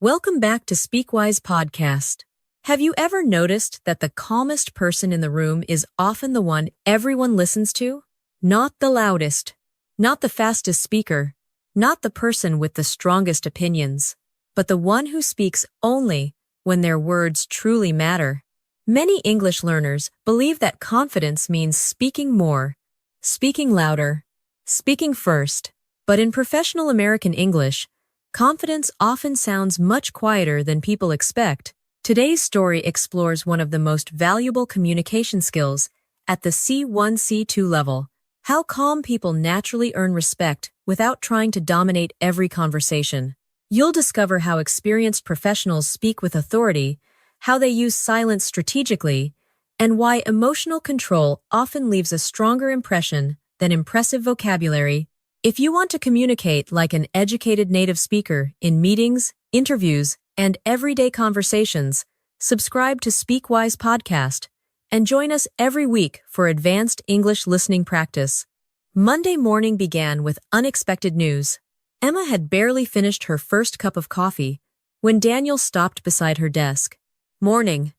Welcome back to Speakwise Podcast. Have you ever noticed that the calmest person in the room is often the one everyone listens to? Not the loudest, not the fastest speaker, not the person with the strongest opinions, but the one who speaks only when their words truly matter. Many English learners believe that confidence means speaking more, speaking louder, speaking first, but in professional American English, confidence often sounds much quieter than people expect. Today's story explores one of the most valuable communication skills at the C1, C2 level, how calm people naturally earn respect without trying to dominate every conversation. You'll discover how experienced professionals speak with authority, how they use silence strategically, and why emotional control often leaves a stronger impression than impressive vocabulary. If you want to communicate like an educated native speaker in meetings, interviews, and everyday conversations, subscribe to Speakwise Podcast and join us every week for advanced English listening practice. Monday morning began with unexpected news. Emma had barely finished her first cup of coffee when Daniel stopped beside her desk. Morning.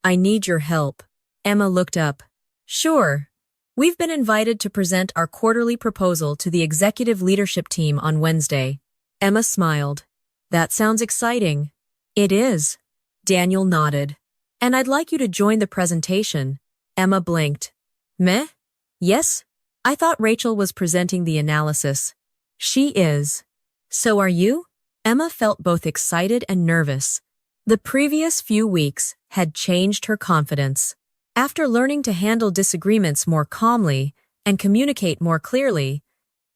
I need your help. Emma looked up. Sure. We've been invited to present our quarterly proposal to the executive leadership team on Wednesday. Emma smiled. That sounds exciting. It is. Daniel nodded. And I'd like you to join the presentation. Emma blinked. Meh? Yes? I thought Rachel was presenting the analysis. She is. So are you? Emma felt both excited and nervous. The previous few weeks had changed her confidence. After learning to handle disagreements more calmly and communicate more clearly,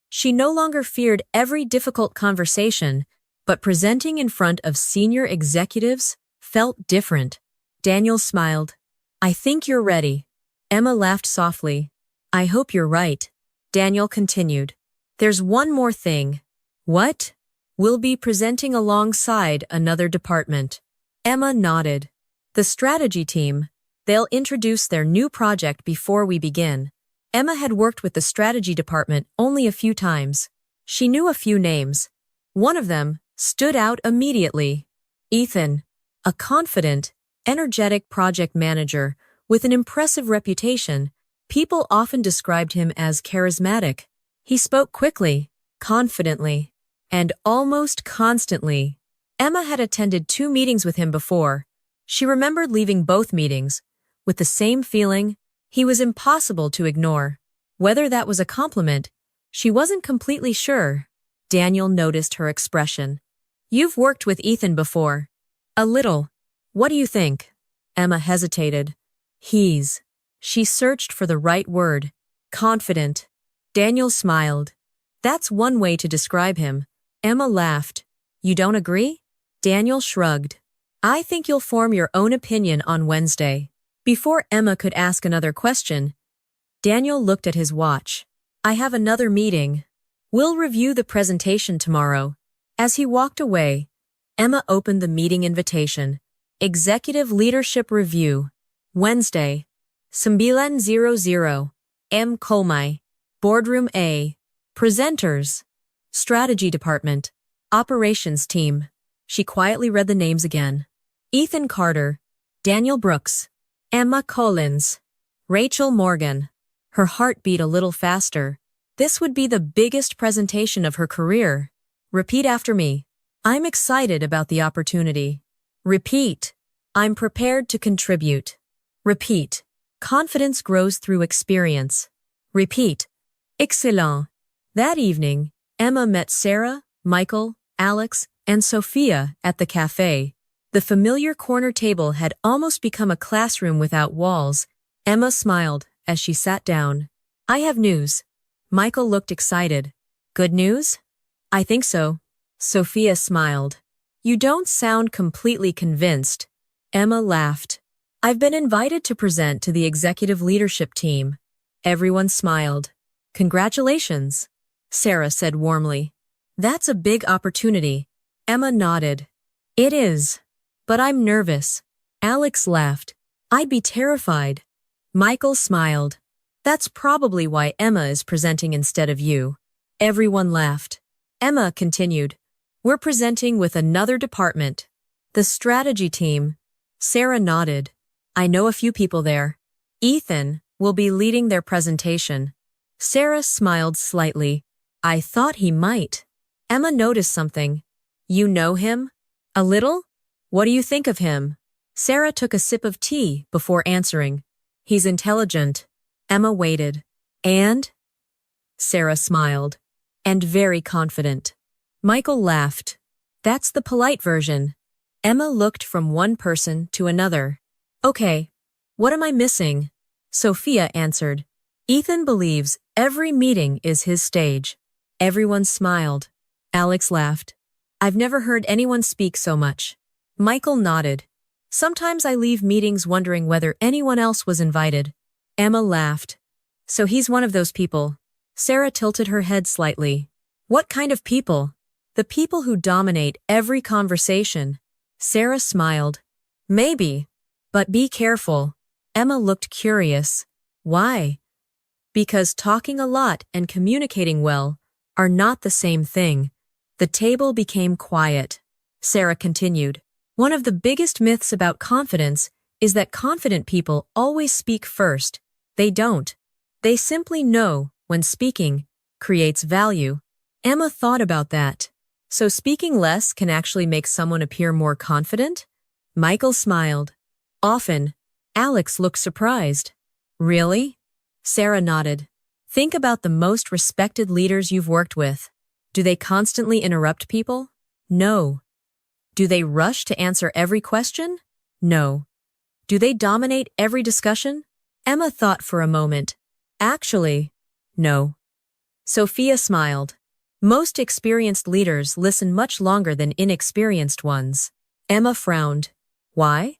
she no longer feared every difficult conversation, but presenting in front of senior executives felt different. Daniel smiled. I think you're ready. Emma laughed softly. I hope you're right. Daniel continued. There's one more thing. What? We'll be presenting alongside another department. Emma nodded. The strategy team. They'll introduce their new project before we begin. Emma had worked with the strategy department only a few times. She knew a few names. One of them stood out immediately. Ethan, a confident, energetic project manager with an impressive reputation. People often described him as charismatic. He spoke quickly, confidently, and almost constantly. Emma had attended 2 meetings with him before. She remembered leaving both meetings with the same feeling. He was impossible to ignore. Whether that was a compliment, she wasn't completely sure. Daniel noticed her expression. You've worked with Ethan before. A little. What do you think? Emma hesitated. She searched for the right word. Confident. Daniel smiled. That's one way to describe him. Emma laughed. You don't agree? Daniel shrugged. I think you'll form your own opinion on Wednesday. Before Emma could ask another question, Daniel looked at his watch. I have another meeting. We'll review the presentation tomorrow. As he walked away, Emma opened the meeting invitation. Executive Leadership Review. Wednesday. 9:00 M. Colmai. Boardroom A. Presenters. Strategy Department. Operations Team. She quietly read the names again. Ethan Carter. Daniel Brooks. Emma Collins. Rachel Morgan. Her heart beat a little faster. This would be the biggest presentation of her career. Repeat after me. I'm excited about the opportunity. Repeat. I'm prepared to contribute. Repeat. Confidence grows through experience. Repeat. Excellent. That evening, Emma met Sarah, Michael, Alex, and Sophia at the cafe. The familiar corner table had almost become a classroom without walls. Emma smiled as she sat down. I have news. Michael looked excited. Good news? I think so. Sophia smiled. You don't sound completely convinced. Emma laughed. I've been invited to present to the executive leadership team. Everyone smiled. Congratulations, Sarah said warmly. That's a big opportunity. Emma nodded. It is. But I'm nervous. Alex laughed. I'd be terrified. Michael smiled. That's probably why Emma is presenting instead of you. Everyone laughed. Emma continued. We're presenting with another department. The strategy team. Sarah nodded. I know a few people there. Ethan will be leading their presentation. Sarah smiled slightly. I thought he might. Emma noticed something. You know him? A little? What do you think of him? Sarah took a sip of tea before answering. He's intelligent. Emma waited. And? Sarah smiled. And very confident. Michael laughed. That's the polite version. Emma looked from one person to another. Okay, what am I missing? Sophia answered. Ethan believes every meeting is his stage. Everyone smiled. Alex laughed. I've never heard anyone speak so much. Michael nodded. Sometimes I leave meetings wondering whether anyone else was invited. Emma laughed. So he's one of those people. Sarah tilted her head slightly. What kind of people? The people who dominate every conversation. Sarah smiled. Maybe. But be careful. Emma looked curious. Why? Because talking a lot and communicating well are not the same thing. The table became quiet. Sarah continued. One of the biggest myths about confidence is that confident people always speak first. They don't. They simply know when speaking creates value. Emma thought about that. So speaking less can actually make someone appear more confident? Michael smiled. Often. Alex looked surprised. Really? Sarah nodded. Think about the most respected leaders you've worked with. Do they constantly interrupt people? No. Do they rush to answer every question? No. Do they dominate every discussion? Emma thought for a moment. Actually, no. Sophia smiled. Most experienced leaders listen much longer than inexperienced ones. Emma frowned. Why?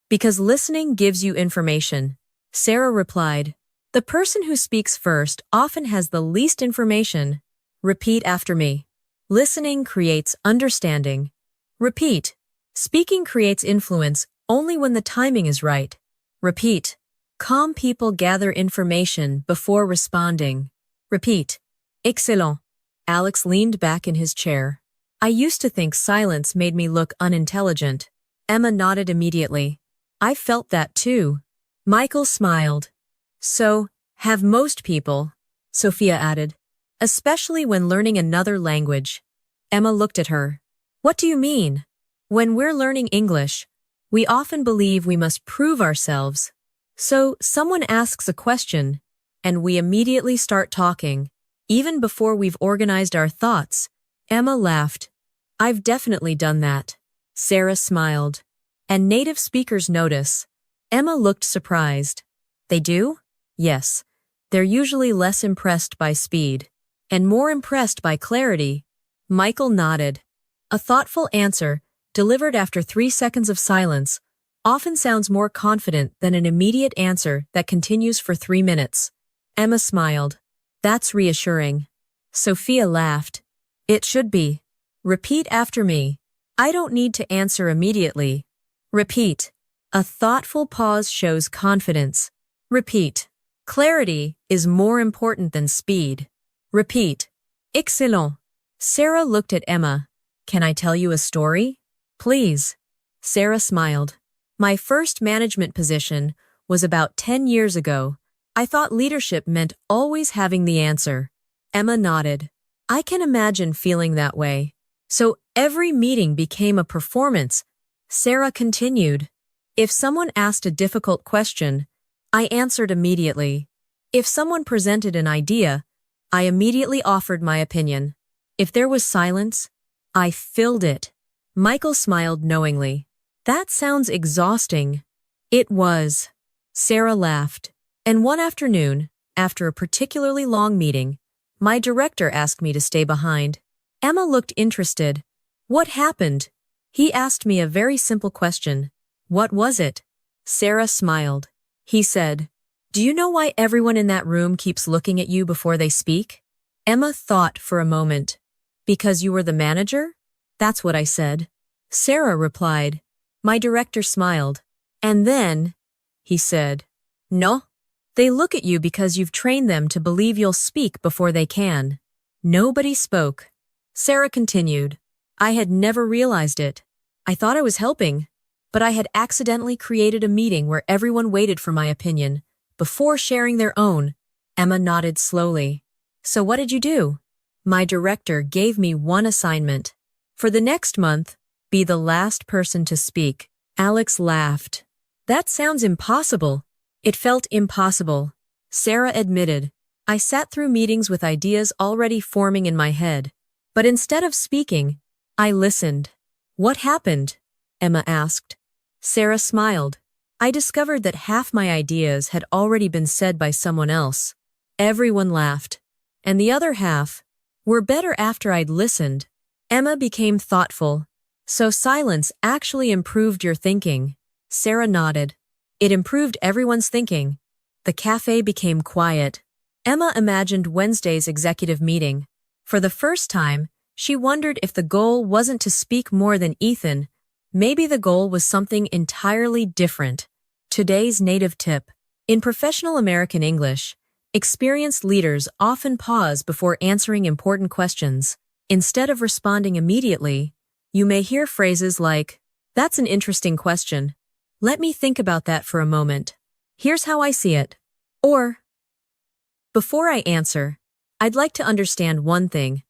Because listening gives you information. Sarah replied. The person who speaks first often has the least information. Repeat after me. Listening creates understanding. Repeat. Speaking creates influence only when the timing is right. Repeat. Calm people gather information before responding. Repeat. Excellent. Alex leaned back in his chair. I used to think silence made me look unintelligent. Emma nodded immediately. I felt that too. Michael smiled. So, have most people, Sophia added. Especially when learning another language. Emma looked at her. What do you mean? When we're learning English, we often believe we must prove ourselves. So, someone asks a question, and we immediately start talking, even before we've organized our thoughts. Emma laughed. I've definitely done that. Sarah smiled. And native speakers notice. Emma looked surprised. They do? Yes. They're usually less impressed by speed, and more impressed by clarity. Michael nodded. A thoughtful answer, delivered after 3 seconds of silence, often sounds more confident than an immediate answer that continues for 3 minutes. Emma smiled. That's reassuring. Sophia laughed. It should be. Repeat after me. I don't need to answer immediately. Repeat. A thoughtful pause shows confidence. Repeat. Clarity is more important than speed. Repeat. Excellent. Sarah looked at Emma. Can I tell you a story? Please. Sarah smiled. My first management position was about 10 years ago. I thought leadership meant always having the answer. Emma nodded. I can imagine feeling that way. So every meeting became a performance. Sarah continued. If someone asked a difficult question, I answered immediately. If someone presented an idea, I immediately offered my opinion. If there was silence, I filled it. Michael smiled knowingly. That sounds exhausting. It was. Sarah laughed. And one afternoon, after a particularly long meeting, my director asked me to stay behind. Emma looked interested. What happened? He asked me a very simple question. What was it? Sarah smiled. He said, Do you know why everyone in that room keeps looking at you before they speak? Emma thought for a moment. Because you were the manager? That's what I said. Sarah replied. My director smiled. And then, he said, No. They look at you because you've trained them to believe you'll speak before they can. Nobody spoke. Sarah continued. I had never realized it. I thought I was helping, but I had accidentally created a meeting where everyone waited for my opinion before sharing their own. Emma nodded slowly. So what did you do? My director gave me one assignment. For the next month, be the last person to speak. Alex laughed. That sounds impossible. It felt impossible. Sarah admitted. I sat through meetings with ideas already forming in my head. But instead of speaking, I listened. What happened? Emma asked. Sarah smiled. I discovered that half my ideas had already been said by someone else. Everyone laughed. And the other half were better after I'd listened. Emma became thoughtful. So silence actually improved your thinking. Sarah nodded. It improved everyone's thinking. The cafe became quiet. Emma imagined Wednesday's executive meeting. For the first time, she wondered if the goal wasn't to speak more than Ethan. Maybe the goal was something entirely different. Today's native tip. In professional American English, experienced leaders often pause before answering important questions. Instead of responding immediately, you may hear phrases like, "That's an interesting question. Let me think about that for a moment. Here's how I see it." Or, "Before I answer, I'd like to understand one thing."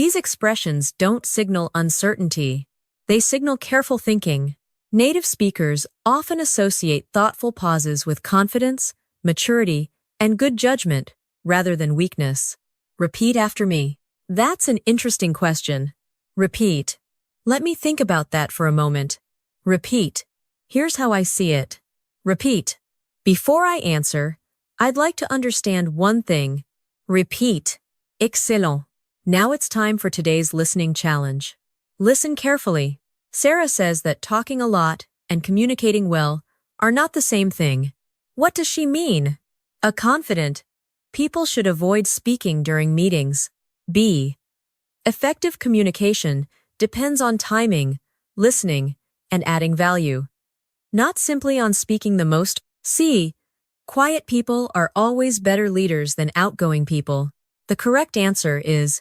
These expressions don't signal uncertainty. They signal careful thinking. Native speakers often associate thoughtful pauses with confidence, maturity, and good judgment, rather than weakness. Repeat after me. That's an interesting question. Repeat. Let me think about that for a moment. Repeat. Here's how I see it. Repeat. Before I answer, I'd like to understand one thing. Repeat. Excellent. Now it's time for today's listening challenge. Listen carefully. Sarah says that talking a lot and communicating well are not the same thing. What does she mean? A confident people should avoid speaking during meetings. B. Effective communication depends on timing, listening, and adding value, not simply on speaking the most. C. Quiet people are always better leaders than outgoing people. The correct answer is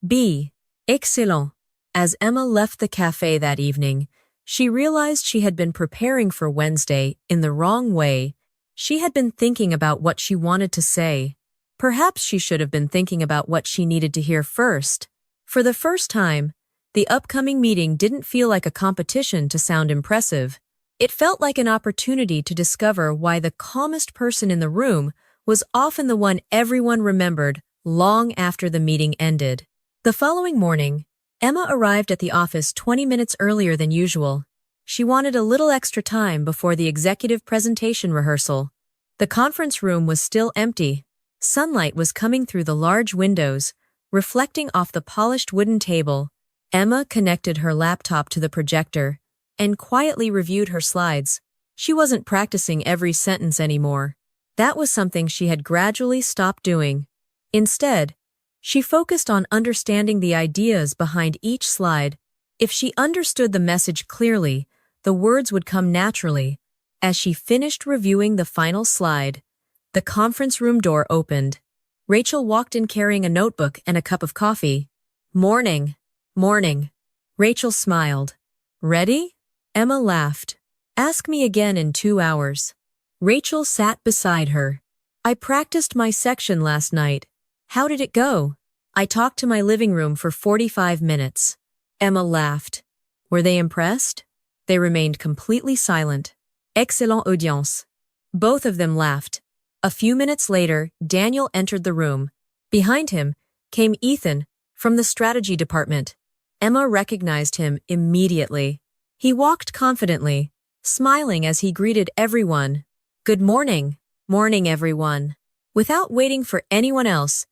B. Excellent. As Emma left the cafe that evening, she realized she had been preparing for Wednesday in the wrong way. She had been thinking about what she wanted to say. Perhaps she should have been thinking about what she needed to hear first. For the first time, the upcoming meeting didn't feel like a competition to sound impressive. It felt like an opportunity to discover why the calmest person in the room was often the one everyone remembered long after the meeting ended. The following morning, Emma arrived at the office 20 minutes earlier than usual. She wanted a little extra time before the executive presentation rehearsal. The conference room was still empty. Sunlight was coming through the large windows, reflecting off the polished wooden table. Emma connected her laptop to the projector and quietly reviewed her slides. She wasn't practicing every sentence anymore. That was something she had gradually stopped doing. Instead, she focused on understanding the ideas behind each slide. If she understood the message clearly, the words would come naturally. As she finished reviewing the final slide, the conference room door opened. Rachel walked in carrying a notebook and a cup of coffee. "Morning. Morning." Rachel smiled. "Ready?" Emma laughed. "Ask me again in 2 hours." Rachel sat beside her. "I practiced my section last night. How did it go?" "I talked to my living room for 45 minutes. Emma laughed. "Were they impressed?" They remained completely silent. "Excellent audience." Both of them laughed. A few minutes later, Daniel entered the room. Behind him came Ethan from the strategy department. Emma recognized him immediately. He walked confidently, smiling as he greeted everyone. "Good morning." "Morning, everyone." Without waiting for anyone else,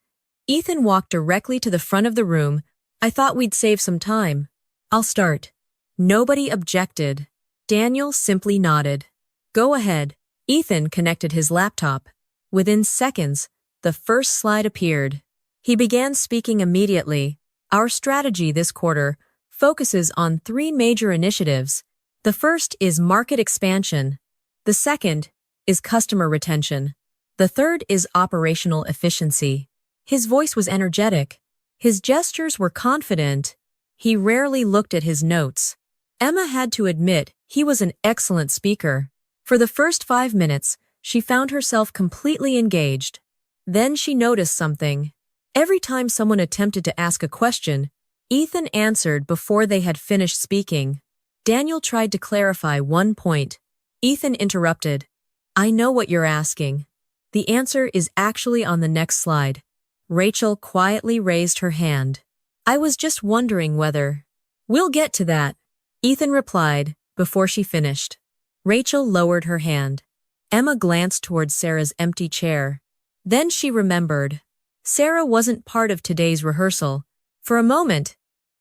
Ethan walked directly to the front of the room. "I thought we'd save some time. I'll start." Nobody objected. Daniel simply nodded. "Go ahead." Ethan connected his laptop. Within seconds, the first slide appeared. He began speaking immediately. "Our strategy this quarter focuses on 3 major initiatives. The first is market expansion. The second is customer retention. The third is operational efficiency." His voice was energetic. His gestures were confident. He rarely looked at his notes. Emma had to admit he was an excellent speaker. For the first 5 minutes, she found herself completely engaged. Then she noticed something. Every time someone attempted to ask a question, Ethan answered before they had finished speaking. Daniel tried to clarify one point. Ethan interrupted. I know what you're asking. The answer is actually on the next slide. Rachel quietly raised her hand. I was just wondering whether. We'll get to that, Ethan replied before she finished. Rachel lowered her hand. Emma glanced towards Sarah's empty chair. Then she remembered. Sarah wasn't part of today's rehearsal. For a moment,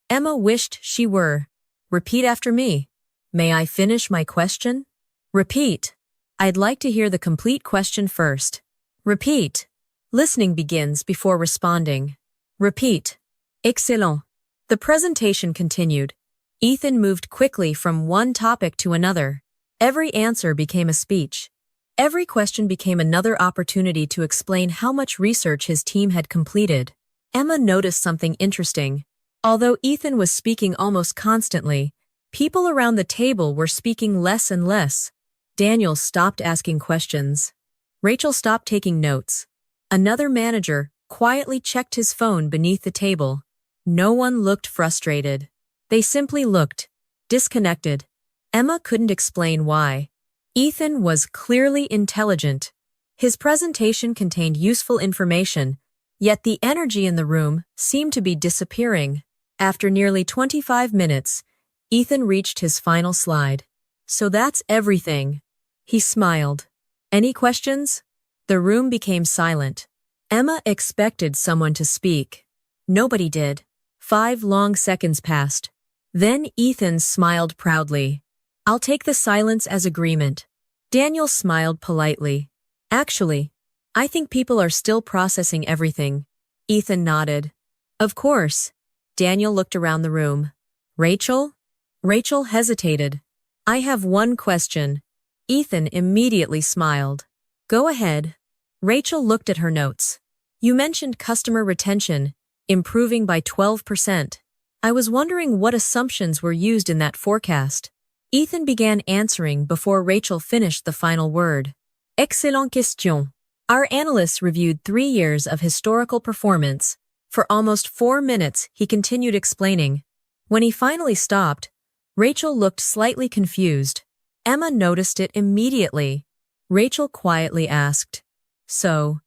Emma wished she were. Repeat after me. May I finish my question? Repeat. I'd like to hear the complete question first. Repeat. Listening begins before responding. Repeat. Excellent. The presentation continued. Ethan moved quickly from one topic to another. Every answer became a speech. Every question became another opportunity to explain how much research his team had completed. Emma noticed something interesting. Although Ethan was speaking almost constantly, people around the table were speaking less and less. Daniel stopped asking questions. Rachel stopped taking notes. Another manager quietly checked his phone beneath the table. No one looked frustrated. They simply looked disconnected. Emma couldn't explain why. Ethan was clearly intelligent. His presentation contained useful information, yet the energy in the room seemed to be disappearing. After nearly 25 minutes, Ethan reached his final slide. So that's everything. He smiled. Any questions? The room became silent. Emma expected someone to speak. Nobody did. 5 long seconds passed. Then Ethan smiled proudly. I'll take the silence as agreement. Daniel smiled politely. Actually, I think people are still processing everything. Ethan nodded. Of course. Daniel looked around the room. Rachel? Rachel hesitated. I have one question. Ethan immediately smiled. Go ahead. Rachel looked at her notes. You mentioned customer retention, improving by 12%. I was wondering what assumptions were used in that forecast. Ethan began answering before Rachel finished the final word. Excellente question. Our analysts reviewed 3 years of historical performance. For almost 4 minutes, he continued explaining. When he finally stopped, Rachel looked slightly confused. Emma noticed it immediately. Rachel quietly asked, So,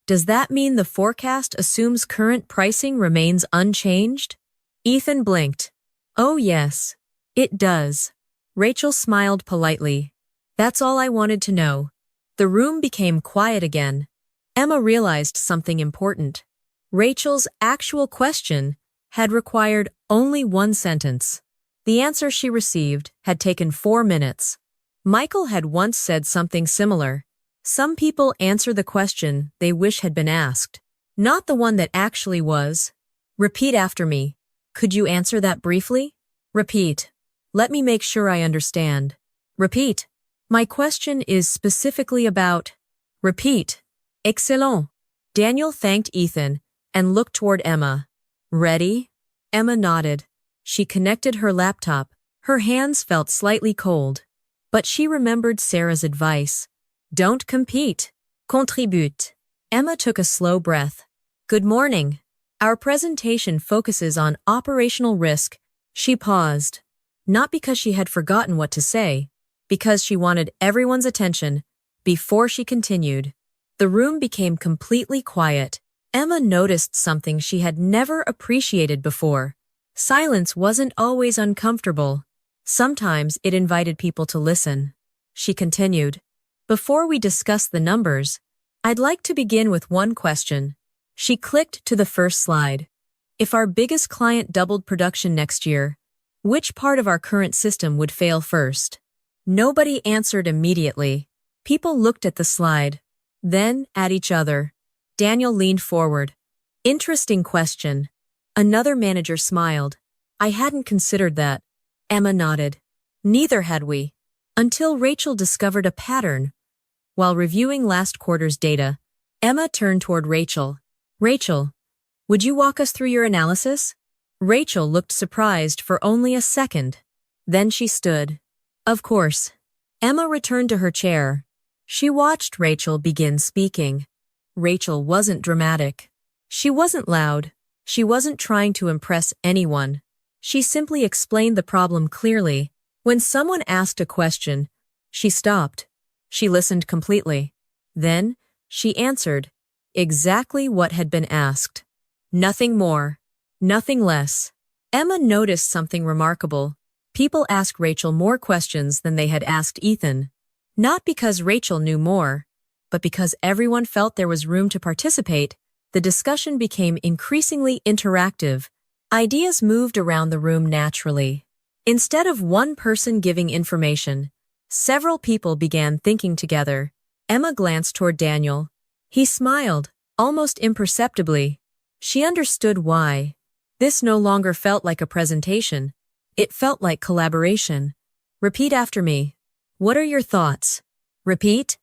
does that mean the forecast assumes current pricing remains unchanged? Ethan blinked. Oh yes, it does. Rachel smiled politely. That's all I wanted to know. The room became quiet again. Emma realized something important. Rachel's actual question had required only 1 sentence. The answer she received had taken 4 minutes. Michael had once said something similar. Some people answer the question they wish had been asked, not the one that actually was. Repeat after me. Could you answer that briefly? Repeat. Let me make sure I understand. Repeat. My question is specifically about. Repeat. Excellent. Daniel thanked Ethan and looked toward Emma. Ready? Emma nodded. She connected her laptop. Her hands felt slightly cold. But she remembered Sarah's advice. Don't compete. Contribute. Emma took a slow breath. Good morning. Our presentation focuses on operational risk. She paused. Not because she had forgotten what to say, because she wanted everyone's attention before she continued. The room became completely quiet. Emma noticed something she had never appreciated before. Silence wasn't always uncomfortable. Sometimes it invited people to listen. She continued. Before we discuss the numbers, I'd like to begin with one question. She clicked to the first slide. If our biggest client doubled production next year, which part of our current system would fail first? Nobody answered immediately. People looked at the slide, then at each other. Daniel leaned forward. Interesting question. Another manager smiled. I hadn't considered that. Emma nodded. Neither had we. Until Rachel discovered a pattern. While reviewing last quarter's data, Emma turned toward Rachel. Rachel, would you walk us through your analysis? Rachel looked surprised for only a second. Then she stood. Of course. Emma returned to her chair. She watched Rachel begin speaking. Rachel wasn't dramatic. She wasn't loud. She wasn't trying to impress anyone. She simply explained the problem clearly. When someone asked a question, she stopped. She listened completely. Then, she answered exactly what had been asked. Nothing more. Nothing less. Emma noticed something remarkable. People asked Rachel more questions than they had asked Ethan. Not because Rachel knew more, but because everyone felt there was room to participate. The discussion became increasingly interactive. Ideas moved around the room naturally. Instead of one person giving information, several people began thinking together. Emma glanced toward Daniel. He smiled, almost imperceptibly. She understood why. This no longer felt like a presentation. It felt like collaboration. Repeat after me. What are your thoughts? Repeat?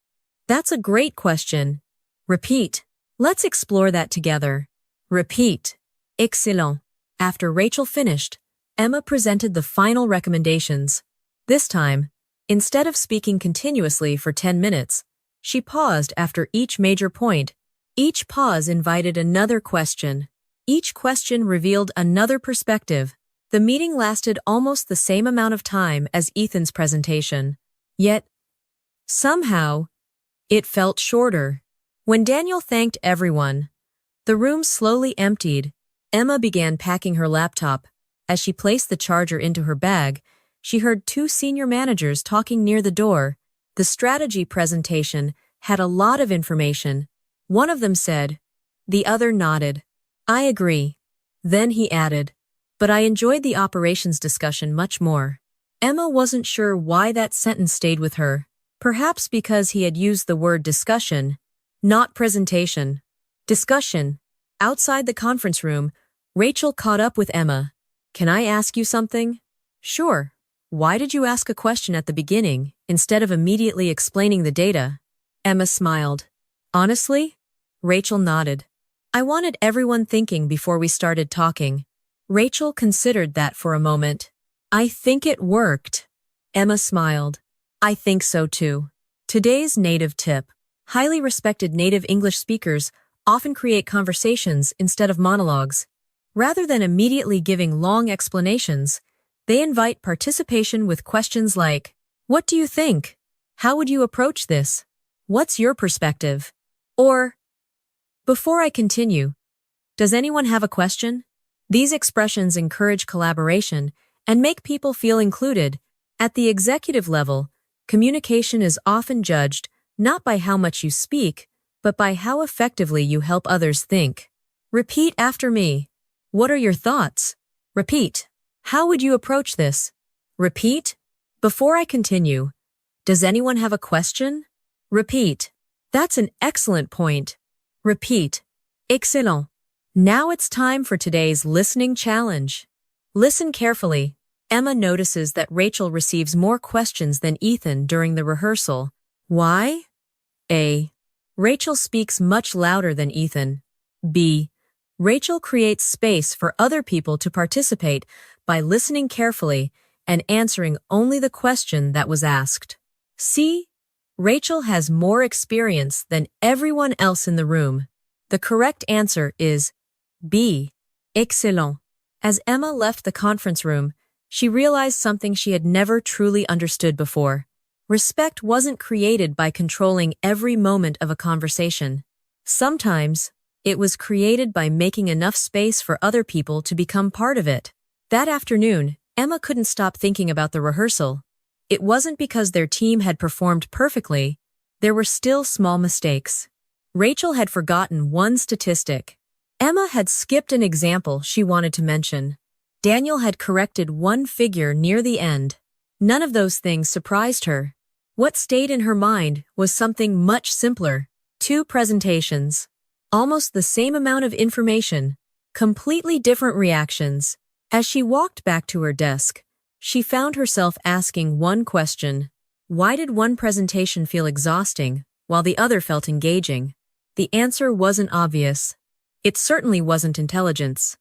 That's a great question. Repeat. Let's explore that together. Repeat. Excellent. After Rachel finished, Emma presented the final recommendations. This time, instead of speaking continuously for 10 minutes, she paused after each major point. Each pause invited another question. Each question revealed another perspective. The meeting lasted almost the same amount of time as Ethan's presentation. Yet, somehow, it felt shorter. When Daniel thanked everyone, the room slowly emptied. Emma began packing her laptop. As she placed the charger into her bag, she heard two senior managers talking near the door. The strategy presentation had a lot of information. One of them said. The other nodded. I agree. Then he added, but I enjoyed the operations discussion much more. Emma wasn't sure why that sentence stayed with her. Perhaps because he had used the word discussion, not presentation. Discussion. Outside the conference room, Rachel caught up with Emma. Can I ask you something? Sure. Why did you ask a question at the beginning, instead of immediately explaining the data? Emma smiled. Honestly? Rachel nodded. I wanted everyone thinking before we started talking. Rachel considered that for a moment. I think it worked. Emma smiled. I think so too. Today's native tip. Highly respected native English speakers often create conversations instead of monologues. Rather than immediately giving long explanations, they invite participation with questions like, what do you think? How would you approach this? What's your perspective? Or, before I continue, does anyone have a question? These expressions encourage collaboration and make people feel included. At the executive level, communication is often judged not by how much you speak, but by how effectively you help others think. Repeat after me. What are your thoughts? Repeat. How would you approach this? Repeat. Before I continue, does anyone have a question? Repeat. That's an excellent point. Repeat. Excellent. Now it's time for today's listening challenge. Listen carefully. Emma notices that Rachel receives more questions than Ethan during the rehearsal. Why? A. Rachel speaks much louder than Ethan. B. Rachel creates space for other people to participate by listening carefully and answering only the question that was asked. C. Rachel has more experience than everyone else in the room. The correct answer is B. Excellent. As Emma left the conference room, she realized something she had never truly understood before. Respect wasn't created by controlling every moment of a conversation. Sometimes, it was created by making enough space for other people to become part of it. That afternoon, Emma couldn't stop thinking about the rehearsal. It wasn't because their team had performed perfectly. There were still small mistakes. Rachel had forgotten one statistic. Emma had skipped an example she wanted to mention. Daniel had corrected one figure near the end. None of those things surprised her. What stayed in her mind was something much simpler. 2 presentations. Almost the same amount of information. Completely different reactions. As she walked back to her desk, she found herself asking one question. Why did one presentation feel exhausting, while the other felt engaging? The answer wasn't obvious. It certainly wasn't intelligence.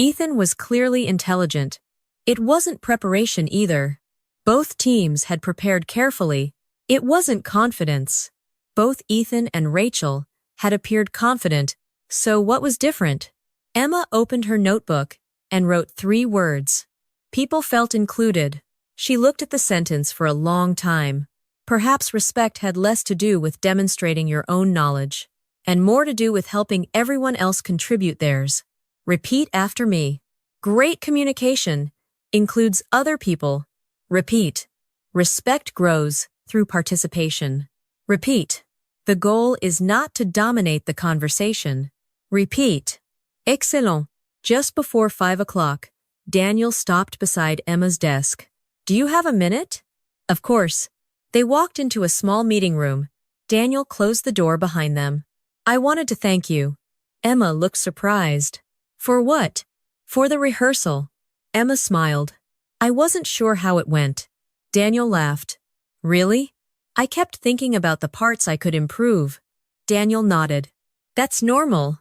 Ethan was clearly intelligent. It wasn't preparation either. Both teams had prepared carefully. It wasn't confidence. Both Ethan and Rachel had appeared confident. So what was different? Emma opened her notebook and wrote 3 words. People felt included. She looked at the sentence for a long time. Perhaps respect had less to do with demonstrating your own knowledge, and more to do with helping everyone else contribute theirs. Repeat after me. Great communication includes other people. Repeat. Respect grows through participation. Repeat. The goal is not to dominate the conversation. Repeat. Excellent. Just before 5 o'clock, Daniel stopped beside Emma's desk. Do you have a minute? Of course. They walked into a small meeting room. Daniel closed the door behind them. I wanted to thank you. Emma looked surprised. For what? For the rehearsal. Emma smiled. I wasn't sure how it went. Daniel laughed. Really? I kept thinking about the parts I could improve. Daniel nodded. That's normal.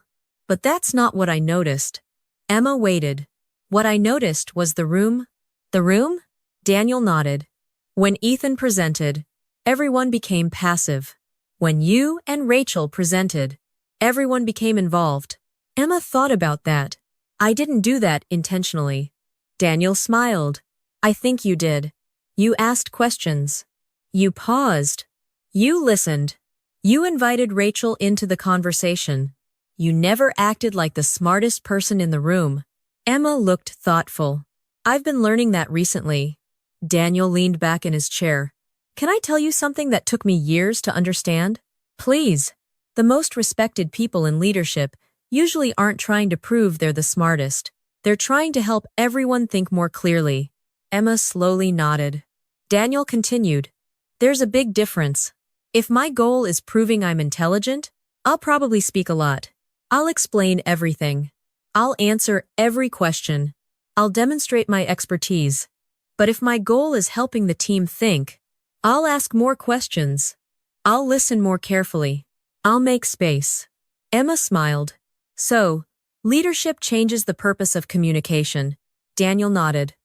But that's not what I noticed. Emma waited. What I noticed was the room. The room? Daniel nodded. When Ethan presented, everyone became passive. When you and Rachel presented, everyone became involved. Emma thought about that. I didn't do that intentionally. Daniel smiled. I think you did. You asked questions. You paused. You listened. You invited Rachel into the conversation. You never acted like the smartest person in the room. Emma looked thoughtful. I've been learning that recently. Daniel leaned back in his chair. Can I tell you something that took me years to understand? Please. The most respected people in leadership usually aren't trying to prove they're the smartest. They're trying to help everyone think more clearly. Emma slowly nodded. Daniel continued. There's a big difference. If my goal is proving I'm intelligent, I'll probably speak a lot. I'll explain everything. I'll answer every question. I'll demonstrate my expertise. But if my goal is helping the team think, I'll ask more questions. I'll listen more carefully. I'll make space. Emma smiled. So, leadership changes the purpose of communication. Daniel nodded.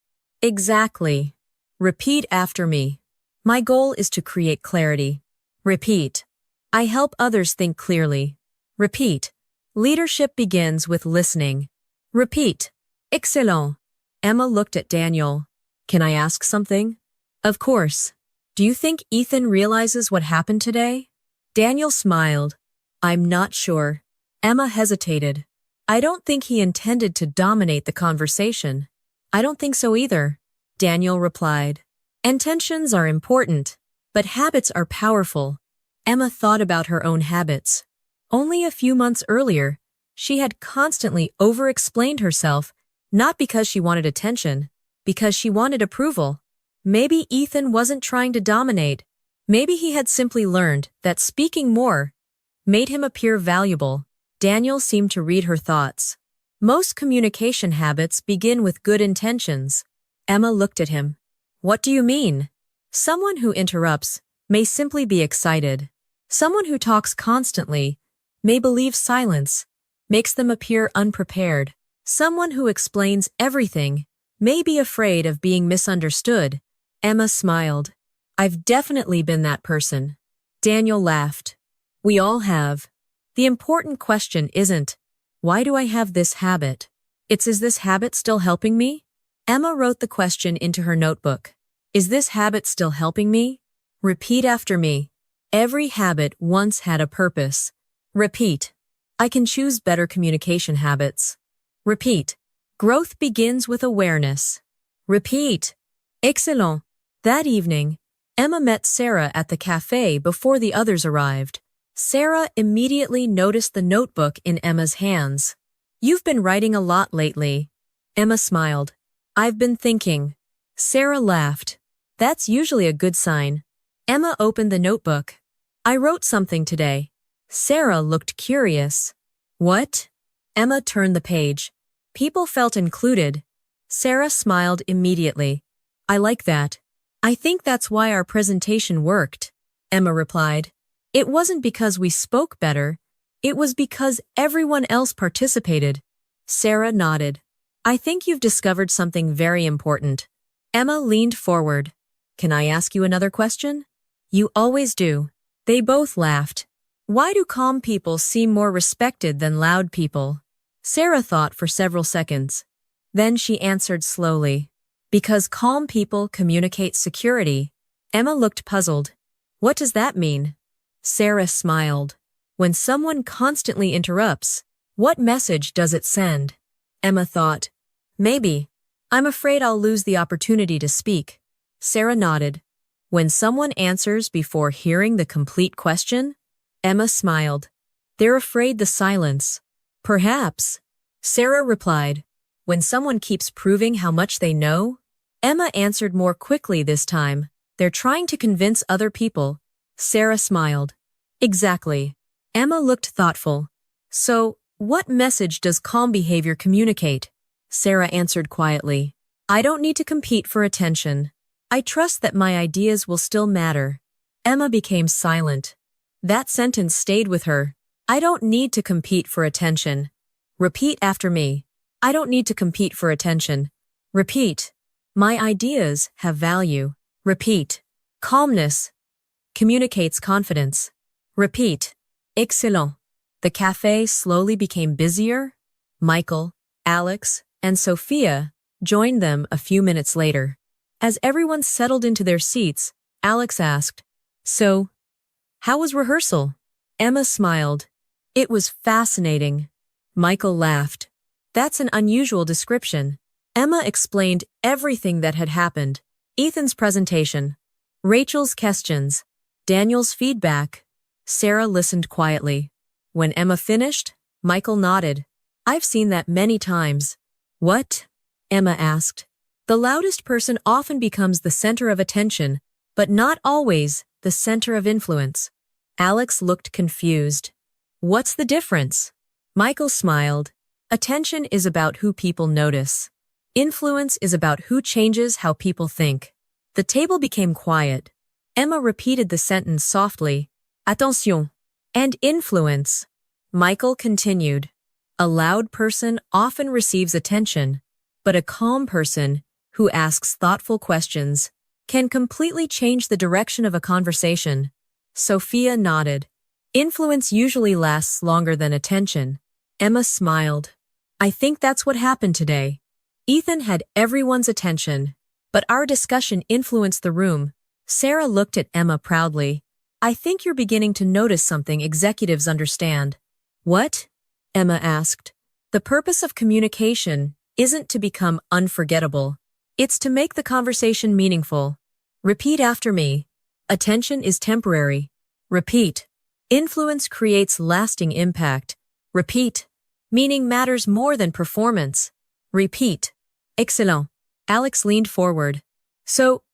Exactly. Repeat after me. My goal is to create clarity. Repeat. I help others think clearly. Repeat. Leadership begins with listening. Repeat. Excellent. Emma looked at Daniel. Can I ask something? Of course. Do you think Ethan realizes what happened today? Daniel smiled. I'm not sure. Emma hesitated. I don't think he intended to dominate the conversation. I don't think so either. Daniel replied. Intentions are important, but habits are powerful. Emma thought about her own habits. Only a few months earlier, she had constantly over-explained herself, not because she wanted attention, because she wanted approval. Maybe Ethan wasn't trying to dominate. Maybe he had simply learned that speaking more made him appear valuable. Daniel seemed to read her thoughts. Most communication habits begin with good intentions. Emma looked at him. What do you mean? Someone who interrupts may simply be excited. Someone who talks constantly may believe silence makes them appear unprepared. Someone who explains everything may be afraid of being misunderstood. Emma smiled. I've definitely been that person. Daniel laughed. We all have. The important question isn't, why do I have this habit? It's, is this habit still helping me? Emma wrote the question into her notebook. Is this habit still helping me? Repeat after me. Every habit once had a purpose. Repeat. I can choose better communication habits. Repeat. Growth begins with awareness. Repeat. Excellent. That evening, Emma met Sarah at the cafe before the others arrived. Sarah immediately noticed the notebook in Emma's hands. You've been writing a lot lately. Emma smiled. I've been thinking. Sarah laughed. That's usually a good sign. Emma opened the notebook. I wrote something today. Sarah looked curious. What? Emma turned the page. People felt included. Sarah smiled immediately. I like that. I think that's why our presentation worked. Emma replied. It wasn't because we spoke better. It was because everyone else participated. Sarah nodded. I think you've discovered something very important. Emma leaned forward. Can I ask you another question? You always do. They both laughed. Why do calm people seem more respected than loud people? Sarah thought for several seconds. Then she answered slowly. Because calm people communicate security. Emma looked puzzled. What does that mean? Sarah smiled. When someone constantly interrupts, what message does it send? Emma thought. Maybe. I'm afraid I'll lose the opportunity to speak. Sarah nodded. When someone answers before hearing the complete question? Emma smiled. They're afraid the silence. Perhaps. Sarah replied. When someone keeps proving how much they know? Emma answered more quickly this time. They're trying to convince other people. Sarah smiled. Exactly. Emma looked thoughtful. So, what message does calm behavior communicate? Sarah answered quietly. I don't need to compete for attention. I trust that my ideas will still matter. Emma became silent. That sentence stayed with her. I don't need to compete for attention. Repeat after me. I don't need to compete for attention. Repeat. My ideas have value. Repeat. Calmness communicates confidence. Repeat. Excellent. The cafe slowly became busier. Michael, Alex, and Sophia joined them a few minutes later. As everyone settled into their seats, Alex asked, So, how was rehearsal? Emma smiled. It was fascinating. Michael laughed. That's an unusual description. Emma explained everything that had happened. Ethan's presentation, Rachel's questions, Daniel's feedback. Sarah listened quietly. When Emma finished, Michael nodded. I've seen that many times. What? Emma asked. The loudest person often becomes the center of attention, but not always the center of influence. Alex looked confused. What's the difference? Michael smiled. Attention is about who people notice. Influence is about who changes how people think. The table became quiet. Emma repeated the sentence softly. Attention. And influence. Michael continued. A loud person often receives attention, but a calm person, who asks thoughtful questions, can completely change the direction of a conversation. Sophia nodded. Influence usually lasts longer than attention. Emma smiled. I think that's what happened today. Ethan had everyone's attention, but our discussion influenced the room. Sarah looked at Emma proudly. I think you're beginning to notice something executives understand. What? Emma asked. The purpose of communication isn't to become unforgettable. It's to make the conversation meaningful. Repeat after me. Attention is temporary. Repeat. Influence creates lasting impact. Repeat. Meaning matters more than performance. Repeat. Excellent. Alex leaned forward. So,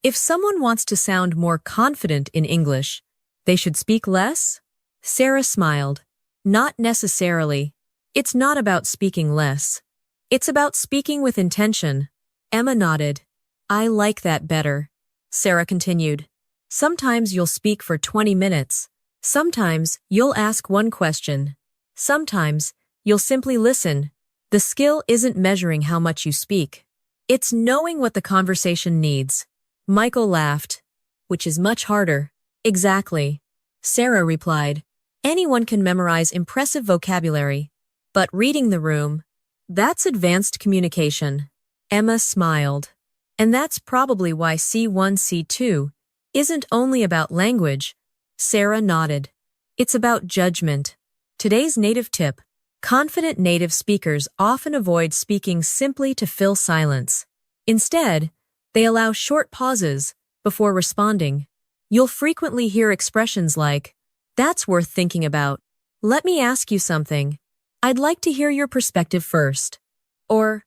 if someone wants to sound more confident in English, they should speak less? Sarah smiled. Not necessarily. It's not about speaking less. It's about speaking with intention. Emma nodded. I like that better. Sarah continued. Sometimes you'll speak for 20 minutes. Sometimes you'll ask one question. Sometimes you'll simply listen. The skill isn't measuring how much you speak. It's knowing what the conversation needs. Michael laughed. Which is much harder. Exactly. Sarah replied. Anyone can memorize impressive vocabulary. But reading the room, that's advanced communication. Emma smiled. And that's probably why C1, C2 isn't only about language. Sarah nodded. It's about judgment. Today's native tip. Confident native speakers often avoid speaking simply to fill silence. Instead, they allow short pauses before responding. You'll frequently hear expressions like, that's worth thinking about. Let me ask you something. I'd like to hear your perspective first. Or,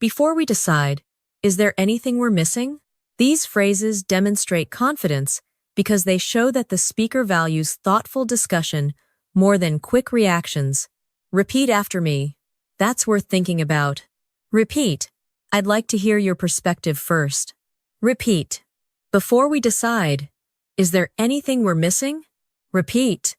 before we decide, is there anything we're missing? These phrases demonstrate confidence because they show that the speaker values thoughtful discussion more than quick reactions. Repeat after me. That's worth thinking about. Repeat. I'd like to hear your perspective first. Repeat. Before we decide, is there anything we're missing? Repeat.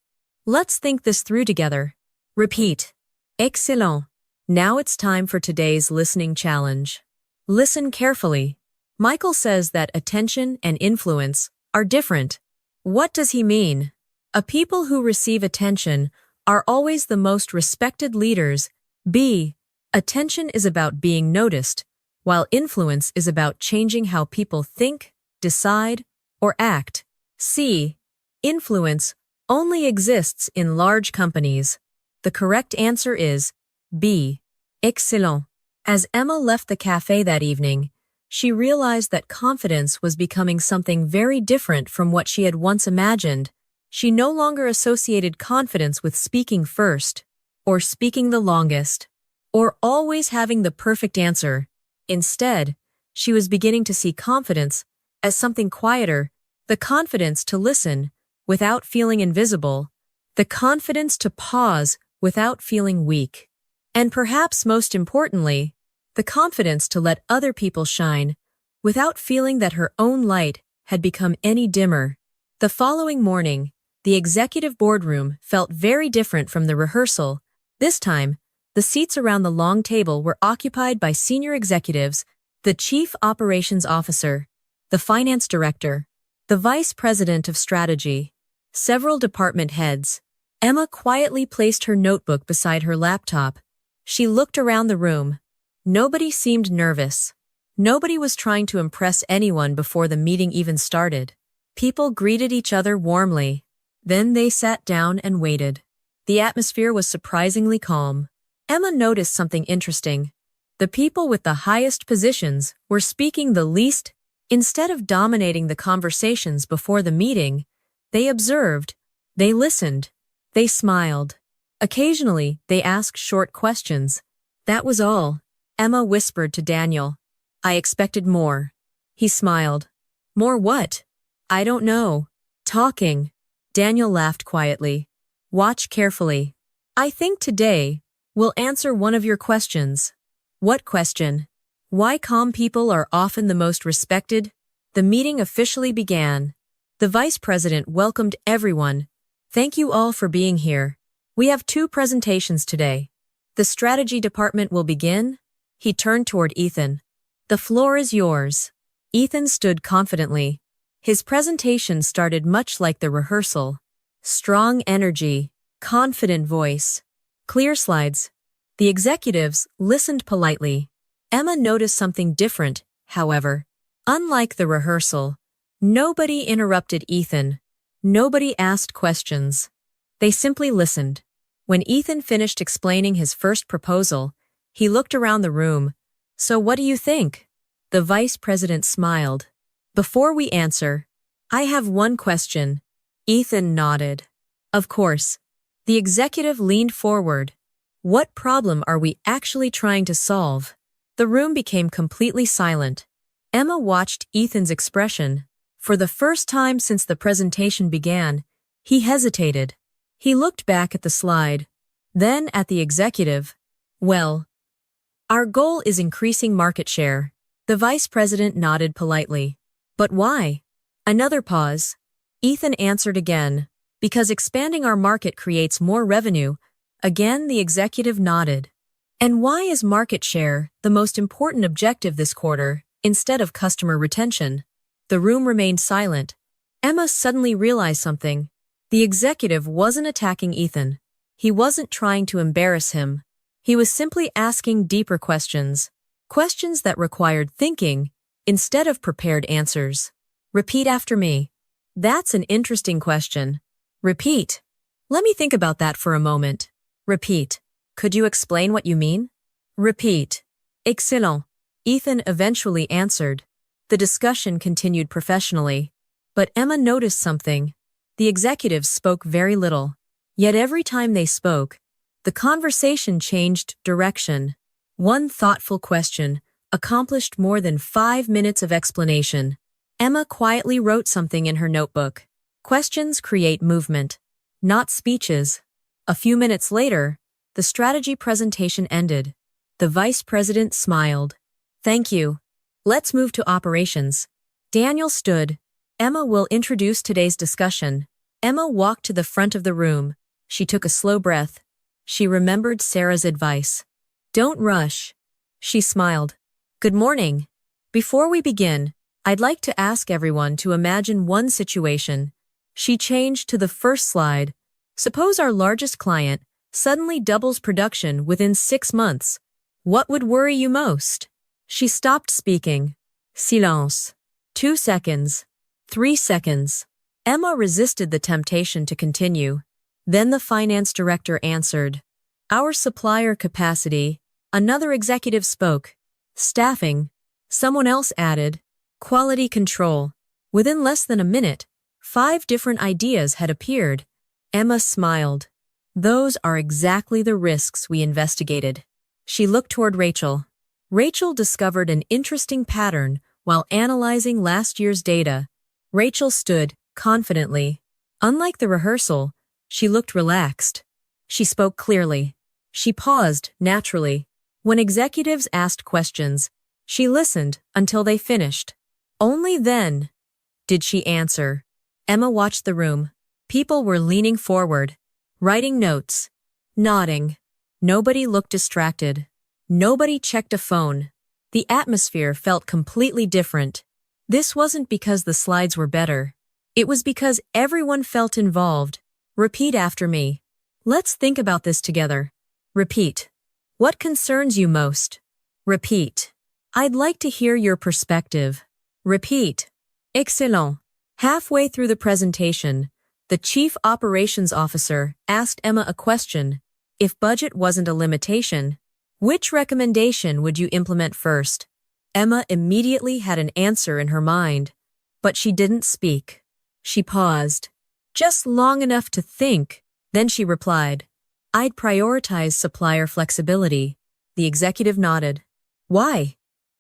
Let's think this through together. Repeat. Excellent. Now it's time for today's listening challenge. Listen carefully. Michael says that attention and influence are different. What does he mean? A people who receive attention are always the most respected leaders. B. Attention is about being noticed, while influence is about changing how people think, decide, or act. C. Influence only exists in large companies. The correct answer is B. Excellent. As Emma left the cafe that evening, she realized that confidence was becoming something very different from what she had once imagined. She no longer associated confidence with speaking first, or speaking the longest, or always having the perfect answer. Instead, she was beginning to see confidence as something quieter, the confidence to listen without feeling invisible, the confidence to pause without feeling weak, and perhaps most importantly, the confidence to let other people shine without feeling that her own light had become any dimmer. The following morning, the executive boardroom felt very different from the rehearsal. This time, the seats around the long table were occupied by senior executives, the chief operations officer, the finance director, the vice president of strategy, several department heads. Emma quietly placed her notebook beside her laptop. She looked around the room. Nobody seemed nervous. Nobody was trying to impress anyone before the meeting even started. People greeted each other warmly. Then they sat down and waited. The atmosphere was surprisingly calm. Emma noticed something interesting. The people with the highest positions were speaking the least. Instead of dominating the conversations before the meeting, they observed, they listened, they smiled. Occasionally, they asked short questions. That was all. Emma whispered to Daniel. I expected more. He smiled. More what? I don't know. Talking. Daniel laughed quietly. Watch carefully. I think today, we'll answer one of your questions. What question? Why calm people are often the most respected? The meeting officially began. The vice president welcomed everyone. Thank you all for being here. We have 2 presentations today. The strategy department will begin. He turned toward Ethan. The floor is yours. Ethan stood confidently. His presentation started much like the rehearsal. Strong energy, confident voice, clear slides. The executives listened politely. Emma noticed something different, however. Unlike the rehearsal, nobody interrupted Ethan. Nobody asked questions. They simply listened. When Ethan finished explaining his first proposal, he looked around the room. So what do you think? The vice president smiled. Before we answer, I have one question. Ethan nodded. Of course. The executive leaned forward. What problem are we actually trying to solve? The room became completely silent. Emma watched Ethan's expression. For the first time since the presentation began, he hesitated. He looked back at the slide, then at the executive. Well, our goal is increasing market share. The vice president nodded politely. But why? Another pause. Ethan answered again. Because expanding our market creates more revenue. Again, the executive nodded. And why is market share the most important objective this quarter, instead of customer retention? The room remained silent. Emma suddenly realized something. The executive wasn't attacking Ethan. He wasn't trying to embarrass him. He was simply asking deeper questions. Questions that required thinking, instead of prepared answers. Repeat after me. That's an interesting question. Repeat. Let me think about that for a moment. Repeat. Could you explain what you mean? Repeat. Excellent. Ethan eventually answered. The discussion continued professionally. But Emma noticed something. The executives spoke very little. Yet every time they spoke, the conversation changed direction. One thoughtful question accomplished more than 5 minutes of explanation. Emma quietly wrote something in her notebook. Questions create movement, not speeches. A few minutes later, the strategy presentation ended. The vice president smiled. Thank you. Let's move to operations. Daniel stood. Emma will introduce today's discussion. Emma walked to the front of the room. She took a slow breath. She remembered Sarah's advice. Don't rush. She smiled. Good morning. Before we begin, I'd like to ask everyone to imagine one situation. She changed to the first slide. Suppose our largest client suddenly doubles production within 6 months. What would worry you most? She stopped speaking. Silence. 2 seconds. 3 seconds. Emma resisted the temptation to continue. Then the finance director answered. Our supplier capacity. Another executive spoke. Staffing. Someone else added. Quality control. Within less than a minute, 5 different ideas had appeared. Emma smiled. Those are exactly the risks we investigated. She looked toward Rachel. Rachel discovered an interesting pattern while analyzing last year's data. Rachel stood confidently. Unlike the rehearsal, she looked relaxed. She spoke clearly. She paused naturally. When executives asked questions, she listened until they finished. Only then did she answer. Emma watched the room. People were leaning forward, writing notes, nodding. Nobody looked distracted. Nobody checked a phone. The atmosphere felt completely different. This wasn't because the slides were better. It was because everyone felt involved. Repeat after me. Let's think about this together. Repeat. What concerns you most? Repeat. I'd like to hear your perspective. Repeat. Excellent. Halfway through the presentation, the Chief Operations Officer asked Emma a question. If budget wasn't a limitation, which recommendation would you implement first? Emma immediately had an answer in her mind, but she didn't speak. She paused, just long enough to think. Then she replied, I'd prioritize supplier flexibility. The executive nodded. Why?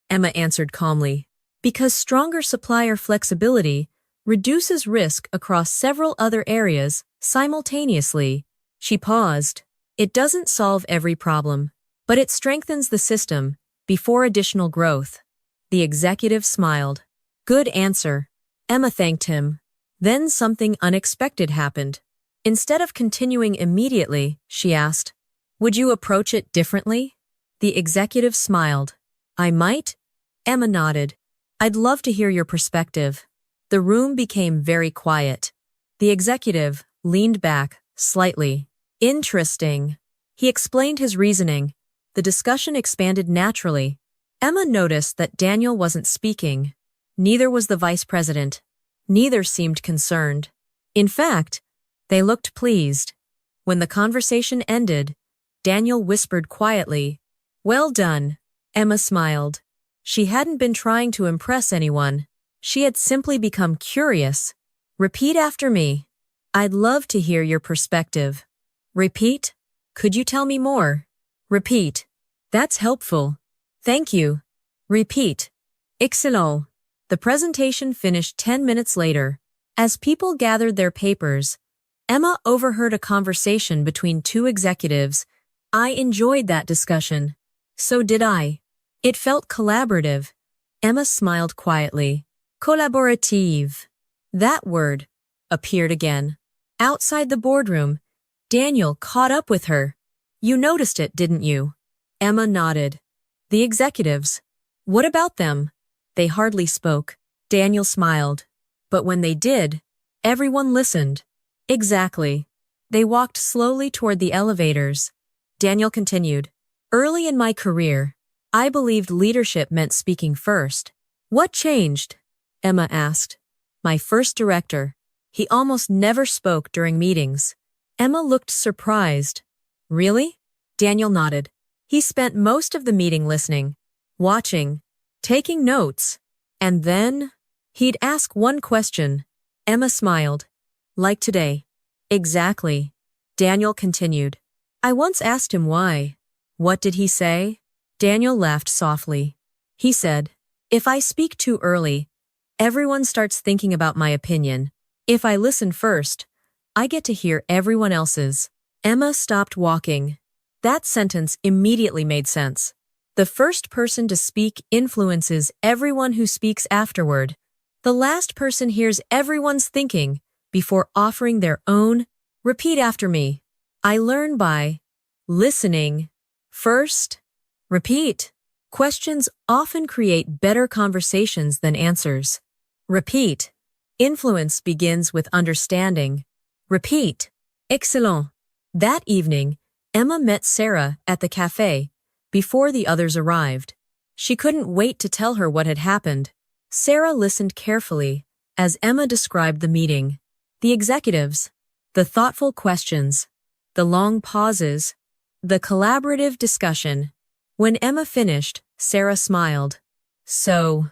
Emma answered calmly. Because stronger supplier flexibility reduces risk across several other areas simultaneously. She paused. It doesn't solve every problem, but it strengthens the system before additional growth. The executive smiled. Good answer. Emma thanked him. Then something unexpected happened. Instead of continuing immediately, she asked, Would you approach it differently? The executive smiled. I might? Emma nodded. I'd love to hear your perspective. The room became very quiet. The executive leaned back slightly. Interesting. He explained his reasoning. The discussion expanded naturally. Emma noticed that Daniel wasn't speaking. Neither was the vice president. Neither seemed concerned. In fact, they looked pleased. When the conversation ended, Daniel whispered quietly, Well done. Emma smiled. She hadn't been trying to impress anyone. She had simply become curious. Repeat after me. I'd love to hear your perspective. Repeat. Could you tell me more? Repeat. That's helpful. Thank you. Repeat. Excellent. The presentation finished 10 minutes later. As people gathered their papers, Emma overheard a conversation between 2 executives. I enjoyed that discussion. So did I. It felt collaborative. Emma smiled quietly. Collaborative. That word appeared again. Outside the boardroom, Daniel caught up with her. You noticed it, didn't you? Emma nodded. The executives. What about them? They hardly spoke. Daniel smiled. But when they did, everyone listened. Exactly. They walked slowly toward the elevators. Daniel continued. Early in my career, I believed leadership meant speaking first. What changed? Emma asked. My first director. He almost never spoke during meetings. Emma looked surprised. Really? Daniel nodded. He spent most of the meeting listening, watching, taking notes. And then, he'd ask one question. Emma smiled. Like today. Exactly. Daniel continued. I once asked him why. What did he say? Daniel laughed softly. He said, If I speak too early, everyone starts thinking about my opinion. If I listen first, I get to hear everyone else's. Emma stopped walking. That sentence immediately made sense. The first person to speak influences everyone who speaks afterward. The last person hears everyone's thinking before offering their own. Repeat after me. I learn by listening first. Repeat. Questions often create better conversations than answers. Repeat. Influence begins with understanding. Repeat. Excellent. That evening, Emma met Sarah at the cafe before the others arrived. She couldn't wait to tell her what had happened. Sarah listened carefully as Emma described the meeting. The executives, the thoughtful questions, the long pauses, the collaborative discussion. When Emma finished, Sarah smiled. So,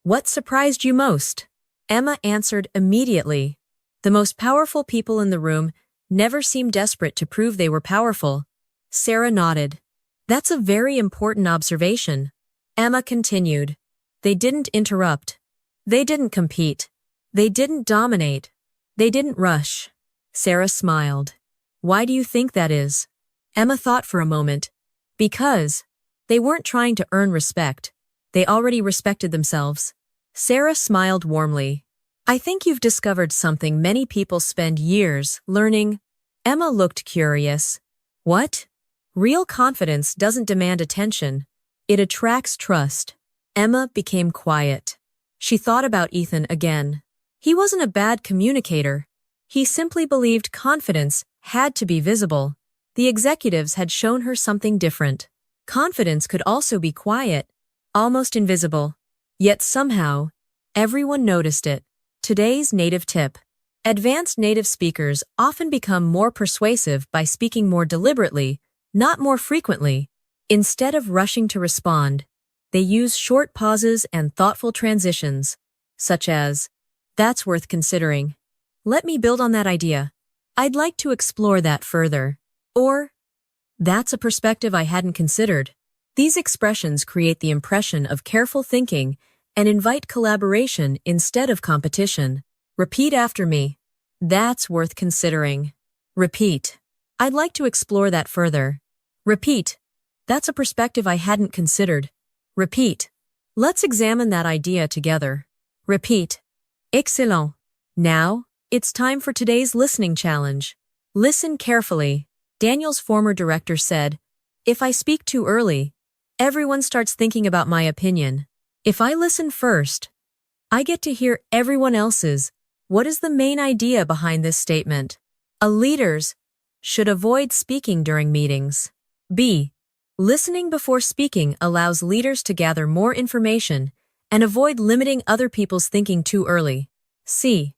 what surprised you most? Emma answered immediately. The most powerful people in the room never seemed desperate to prove they were powerful. Sarah nodded. That's a very important observation. Emma continued. They didn't interrupt. They didn't compete. They didn't dominate. They didn't rush. Sarah smiled. Why do you think that is? Emma thought for a moment. Because they weren't trying to earn respect. They already respected themselves. Sarah smiled warmly. I think you've discovered something many people spend years learning. Emma looked curious. What? Real confidence doesn't demand attention. It attracts trust. Emma became quiet. She thought about Ethan again. He wasn't a bad communicator. He simply believed confidence had to be visible. The executives had shown her something different. Confidence could also be quiet, almost invisible. Yet somehow, everyone noticed it. Today's native tip. Advanced native speakers often become more persuasive by speaking more deliberately, not more frequently. Instead of rushing to respond, they use short pauses and thoughtful transitions, such as, "That's worth considering. Let me build on that idea. I'd like to explore that further." Or, "That's a perspective I hadn't considered." These expressions create the impression of careful thinking and invite collaboration instead of competition. Repeat after me. That's worth considering. Repeat. I'd like to explore that further. Repeat. That's a perspective I hadn't considered. Repeat. Let's examine that idea together. Repeat. Excellent. Now, it's time for today's listening challenge. Listen carefully. Daniel's former director said, "If I speak too early, everyone starts thinking about my opinion. If I listen first, I get to hear everyone else's. What is the main idea behind this statement? A leaders should avoid speaking during meetings." B. Listening before speaking allows leaders to gather more information and avoid limiting other people's thinking too early. C.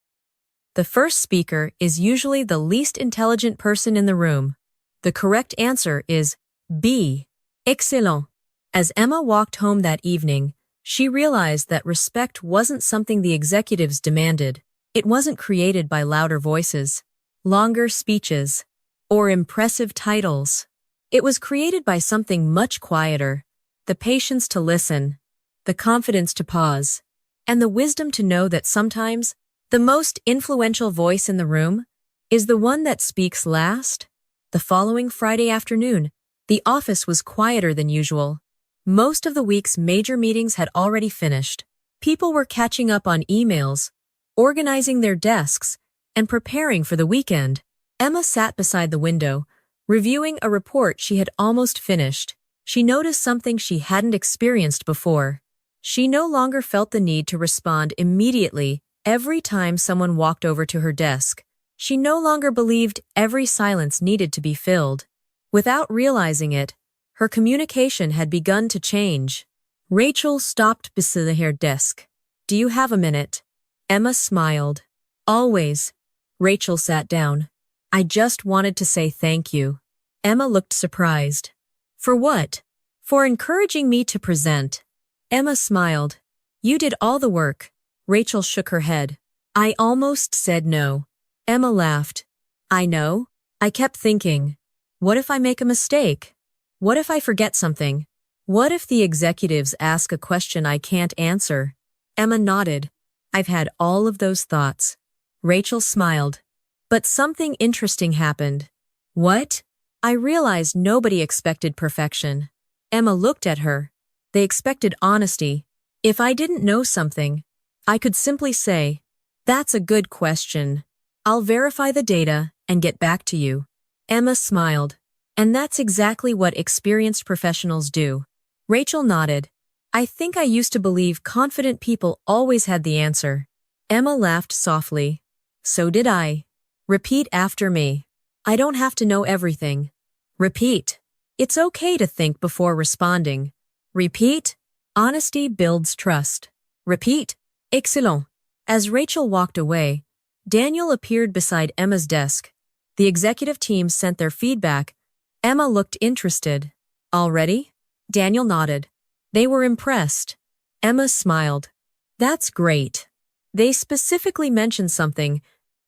The first speaker is usually the least intelligent person in the room. The correct answer is B. Excellent. As Emma walked home that evening, she realized that respect wasn't something the executives demanded. It wasn't created by louder voices, longer speeches, or impressive titles. It was created by something much quieter: the patience to listen, the confidence to pause, and the wisdom to know that sometimes the most influential voice in the room is the one that speaks last. The following Friday afternoon, the office was quieter than usual. Most of the week's major meetings had already finished. People were catching up on emails, organizing their desks, and preparing for the weekend. Emma sat beside the window, reviewing a report she had almost finished. She noticed something she hadn't experienced before. She no longer felt the need to respond immediately every time someone walked over to her desk. She no longer believed every silence needed to be filled. Without realizing it, her communication had begun to change. Rachel stopped beside her desk. "Do you have a minute?" Emma smiled. "Always." Rachel sat down. "I just wanted to say thank you." Emma looked surprised. "For what?" "For encouraging me to present." Emma smiled. "You did all the work." Rachel shook her head. "I almost said no." Emma laughed. "I know. I kept thinking, what if I make a mistake? What if I forget something? What if the executives ask a question I can't answer?" Emma nodded. "I've had all of those thoughts." Rachel smiled. "But something interesting happened." "What?" "I realized nobody expected perfection." Emma looked at her. "They expected honesty. If I didn't know something, I could simply say, 'That's a good question. I'll verify the data and get back to you.'" Emma smiled. And that's exactly what experienced professionals do. Rachel nodded. I think I used to believe confident people always had the answer. Emma laughed softly. So did I. Repeat after me. I don't have to know everything. Repeat. It's okay to think before responding. Repeat. Honesty builds trust. Repeat. Excellent. As Rachel walked away, Daniel appeared beside Emma's desk. The executive team sent their feedback. Emma looked interested. Already? Daniel nodded. They were impressed. Emma smiled. That's great. They specifically mentioned something.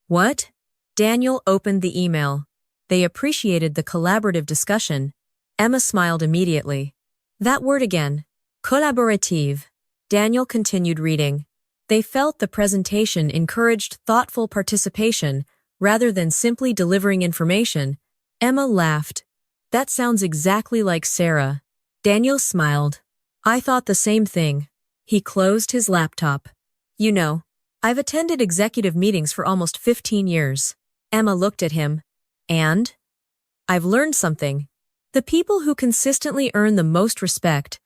What? Daniel opened the email. They appreciated the collaborative discussion. Emma smiled immediately. That word again. Collaborative. Daniel continued reading. They felt the presentation encouraged thoughtful participation rather than simply delivering information. Emma laughed. That sounds exactly like Sarah. Daniel smiled. I thought the same thing. He closed his laptop. You know, I've attended executive meetings for almost 15 years. Emma looked at him. And? I've learned something. The people who consistently earn the most respect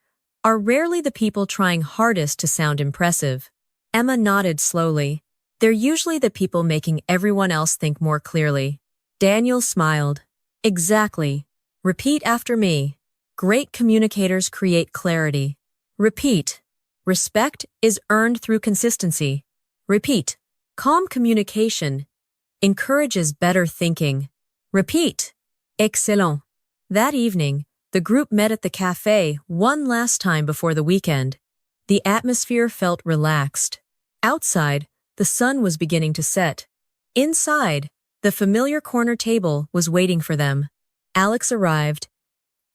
are rarely the people trying hardest to sound impressive. Emma nodded slowly. They're usually the people making everyone else think more clearly. Daniel smiled. Exactly. Repeat after me. Great communicators create clarity. Repeat. Respect is earned through consistency. Repeat. Calm communication encourages better thinking. Repeat. Excellent. That evening, the group met at the cafe one last time before the weekend. The atmosphere felt relaxed. Outside, the sun was beginning to set. Inside, the familiar corner table was waiting for them. Alex arrived,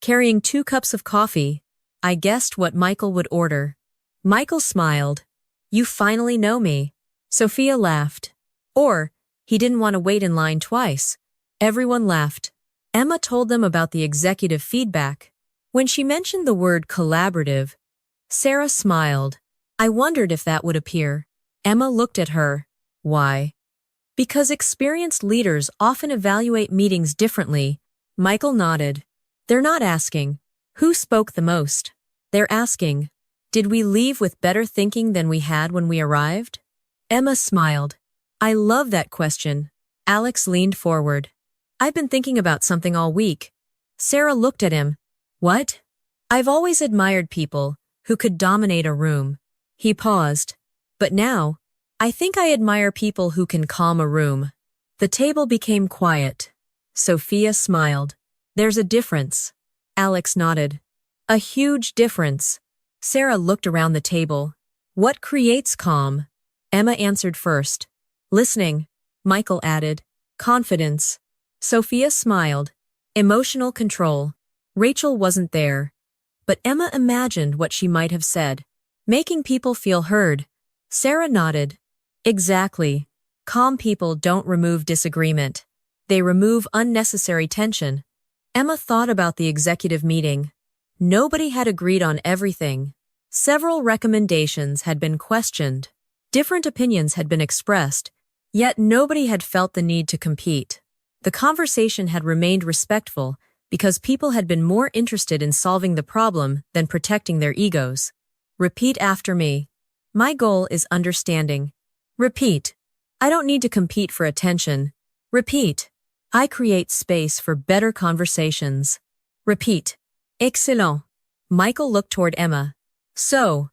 carrying 2 cups of coffee. I guessed what Michael would order. Michael smiled. You finally know me. Sophia laughed. Or, he didn't want to wait in line twice. Everyone laughed. Emma told them about the executive feedback. When she mentioned the word collaborative, Sarah smiled. I wondered if that would appear. Emma looked at her. Why? Because experienced leaders often evaluate meetings differently. Michael nodded. They're not asking, who spoke the most? They're asking, did we leave with better thinking than we had when we arrived? Emma smiled. I love that question. Alex leaned forward. I've been thinking about something all week. Sarah looked at him. What? I've always admired people who could dominate a room. He paused. But now, I think I admire people who can calm a room. The table became quiet. Sophia smiled. There's a difference. Alex nodded. A huge difference. Sarah looked around the table. What creates calm? Emma answered first. Listening. Michael added. Confidence. Sophia smiled. Emotional control. Rachel wasn't there. But Emma imagined what she might have said. Making people feel heard. Sarah nodded. Exactly. Calm people don't remove disagreement. They remove unnecessary tension. Emma thought about the executive meeting. Nobody had agreed on everything. Several recommendations had been questioned. Different opinions had been expressed, yet nobody had felt the need to compete. The conversation had remained respectful because people had been more interested in solving the problem than protecting their egos. Repeat after me. My goal is understanding. Repeat. I don't need to compete for attention. Repeat. I create space for better conversations. Repeat. Excellent. Michael looked toward Emma. So,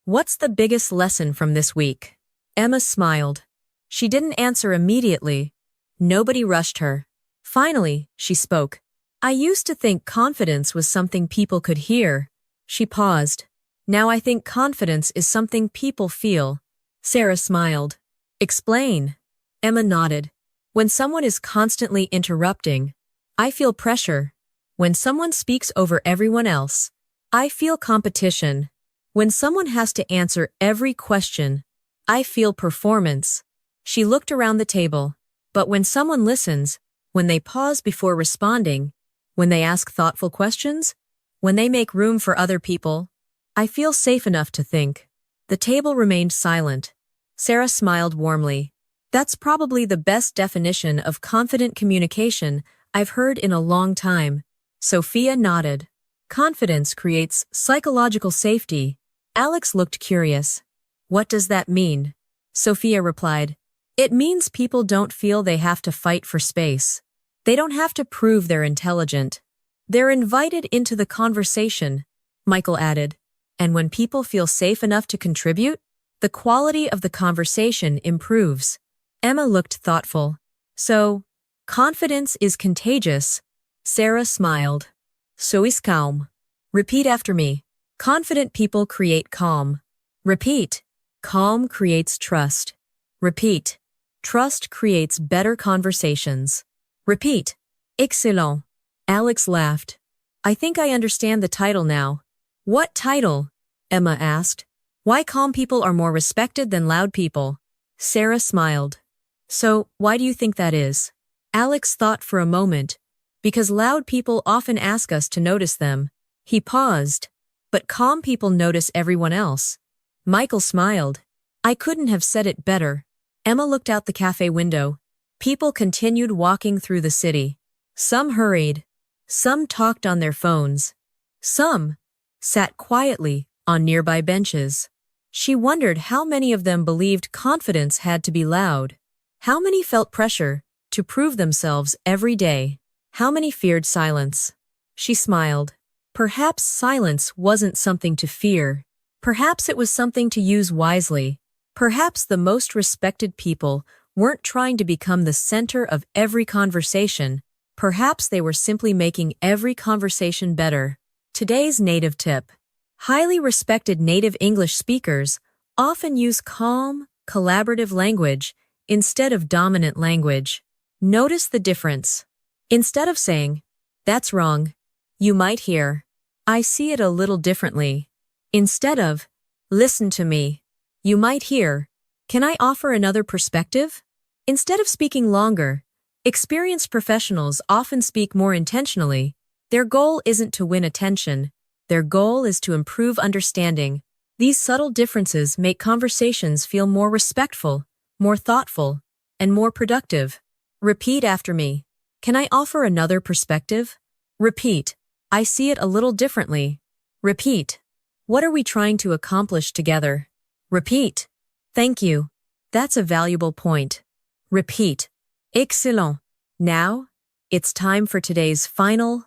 what's the biggest lesson from this week? Emma smiled. She didn't answer immediately. Nobody rushed her. Finally, she spoke. I used to think confidence was something people could hear. She paused. Now I think confidence is something people feel. Sarah smiled. Explain. Emma nodded. When someone is constantly interrupting, I feel pressure. When someone speaks over everyone else, I feel competition. When someone has to answer every question, I feel performance. She looked around the table. But when someone listens, when they pause before responding, when they ask thoughtful questions, when they make room for other people, I feel safe enough to think. The table remained silent. Sarah smiled warmly. That's probably the best definition of confident communication I've heard in a long time. Sophia nodded. Confidence creates psychological safety. Alex looked curious. What does that mean? Sophia replied. It means people don't feel they have to fight for space. They don't have to prove they're intelligent. They're invited into the conversation, Michael added. And when people feel safe enough to contribute, the quality of the conversation improves. Emma looked thoughtful. So, confidence is contagious. Sarah smiled. So is calm. Repeat after me. Confident people create calm. Repeat. Calm creates trust. Repeat. Trust creates better conversations. Repeat. Excellent. Alex laughed. I think I understand the title now. What title? Emma asked. Why calm people are more respected than loud people? Sarah smiled. So, why do you think that is? Alex thought for a moment. Because loud people often ask us to notice them. He paused. But calm people notice everyone else. Michael smiled. I couldn't have said it better. Emma looked out the cafe window. People continued walking through the city. Some hurried. Some talked on their phones. Some sat quietly on nearby benches. She wondered how many of them believed confidence had to be loud. How many felt pressure to prove themselves every day? How many feared silence? She smiled. Perhaps silence wasn't something to fear. Perhaps it was something to use wisely. Perhaps the most respected people weren't trying to become the center of every conversation. Perhaps they were simply making every conversation better. Today's native tip. Highly respected native English speakers often use calm, collaborative language instead of dominant language. Notice the difference. Instead of saying, "That's wrong," you might hear, "I see it a little differently." Instead of, "Listen to me," you might hear, "Can I offer another perspective?" Instead of speaking longer, experienced professionals often speak more intentionally. Their goal isn't to win attention. Their goal is to improve understanding. These subtle differences make conversations feel more respectful, more thoughtful, and more productive. Repeat after me. Can I offer another perspective? Repeat. I see it a little differently. Repeat. What are we trying to accomplish together? Repeat. Thank you. That's a valuable point. Repeat. Excellent. Now, it's time for today's final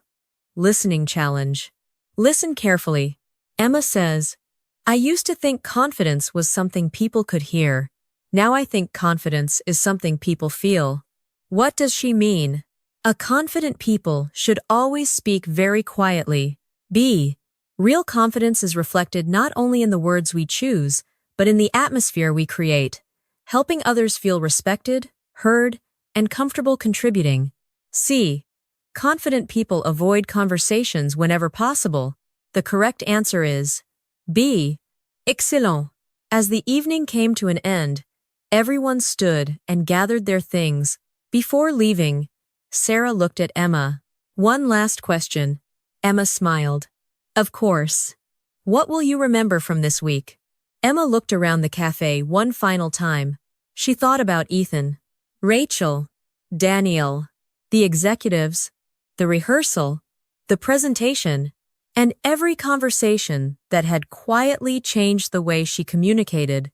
listening challenge. Listen carefully. Emma says, I used to think confidence was something people could hear. Now I think confidence is something people feel. What does she mean? A confident people should always speak very quietly. B. Real confidence is reflected not only in the words we choose, but in the atmosphere we create, helping others feel respected, heard, and comfortable contributing. C. Confident people avoid conversations whenever possible. The correct answer is B. Excellent. As the evening came to an end, everyone stood and gathered their things. Before leaving, Sarah looked at Emma. One last question. Emma smiled. Of course. What will you remember from this week? Emma looked around the cafe one final time. She thought about Ethan, Rachel, Daniel, the executives, the rehearsal, the presentation, and every conversation that had quietly changed the way she communicated.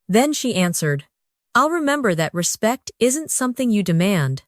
Then she answered, I'll remember that respect isn't something you demand.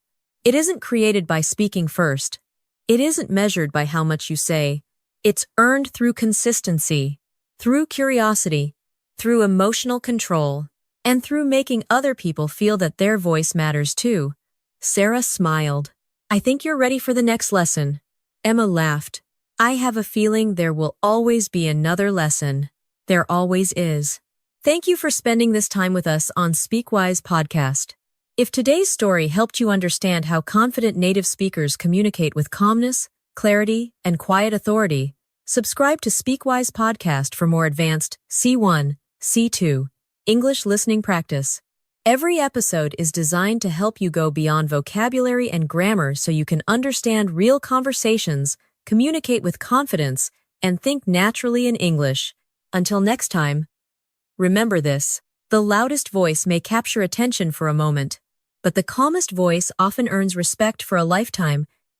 It isn't created by speaking first. It isn't measured by how much you say. It's earned through consistency, through curiosity, through emotional control, and through making other people feel that their voice matters too. Sarah smiled. I think you're ready for the next lesson. Emma laughed. I have a feeling there will always be another lesson. There always is. Thank you for spending this time with us on SpeakWise podcast. If today's story helped you understand how confident native speakers communicate with calmness, clarity, and quiet authority, subscribe to SpeakWise podcast for more advanced C1, C2 English listening practice. Every episode is designed to help you go beyond vocabulary and grammar so you can understand real conversations, communicate with confidence, and think naturally in English. Until next time, remember this: the loudest voice may capture attention for a moment, but the calmest voice often earns respect for a lifetime.